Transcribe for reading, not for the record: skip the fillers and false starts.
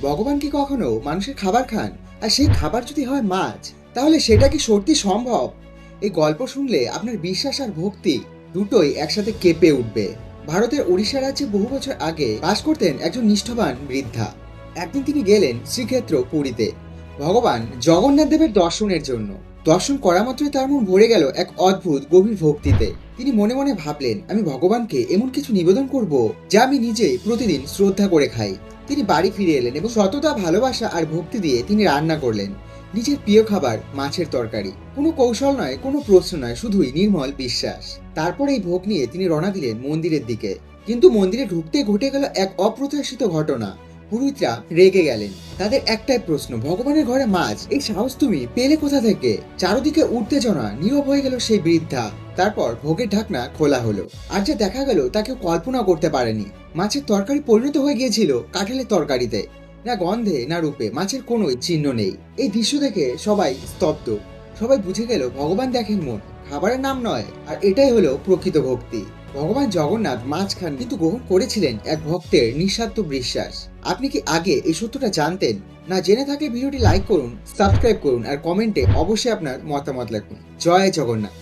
ভগবান কি কখনো মানুষের খাবার খান? আর সেই খাবার যদি হয় মাছ, তাহলে সেটা কি সত্যি সম্ভব? এই গল্প শুনলে আপনার বিশ্বাস আর ভক্তি দুটোই একসাথে কেঁপে উঠবে। ভারতের ওড়িশা রাজ্যে বহু বছর আগে বাস করতেন একজন নিষ্ঠাবান বৃদ্ধা। একদিন তিনি গেলেন শ্রীক্ষেত্র পুরীতে ভগবান জগন্নাথ দেবের দর্শনের জন্য। দর্শন করা মাত্রই তার মন ভরে গেল এক অদ্ভুত গভীর ভক্তিতে। তিনি মনে মনে ভাবলেন, আমি ভগবানকে এমন কিছু নিবেদন করব যা আমি নিজেই প্রতিদিন শ্রদ্ধা করে খাই। তিনি বাড়ি ফিরে এলেন এবং সততা, ভালোবাসা আর ভক্তি দিয়ে তিনি রান্না করলেন নিজের প্রিয় খাবার, মাছের তরকারি। কোনো কৌশল নয়, কোনো প্রশ্ন নয়, শুধুই নির্মল বিশ্বাস। তারপর এই ভোগ নিয়ে তিনি রওনা দিলেন মন্দিরের দিকে। কিন্তু মন্দিরে ঢুকতে ঘটে গেল এক অপ্রত্যাশিত ঘটনা। পুরোহিতরা রেগে গেলেন। তাদের একটাই প্রশ্ন, ভগবানের ঘরে মাছ, এই সাহস তুমি পেলে কোথা থেকে? চারদিকে উত্তেজনা, নীরব হয়ে গেল সেই বৃদ্ধা। তারপর ভোগের ঢাকনা খোলা হলো, আর যা দেখা গেল তা কেউ কল্পনা করতে পারেনি। মাছের তরকারি পরিণত হয়ে গিয়েছিল কাঁঠালের তরকারিতে। না গন্ধে না রূপে মাছের কোনো চিহ্ন নেই। এই দৃশ্য দেখে সবাই স্তব্ধ। সবাই বুঝে গেল ভগবান দেখেন মন, খাবারের নাম নয়। আর এটাই হলো প্রকৃত ভক্তি। ভগবান জগন্নাথ মাছ খান, কিন্তু গ্রহণ করেছিলেন এক ভক্তের নিঃস্বার্থ বিশ্বাস। আপনি কি আগে এই সত্যটা জানতেন? না জেনে থাকলে ভিডিওটি লাইক করুন, সাবস্ক্রাইব করুন আর কমেন্টে অবশ্যই আপনার মতামত লিখুন। জয় জগন্নাথ।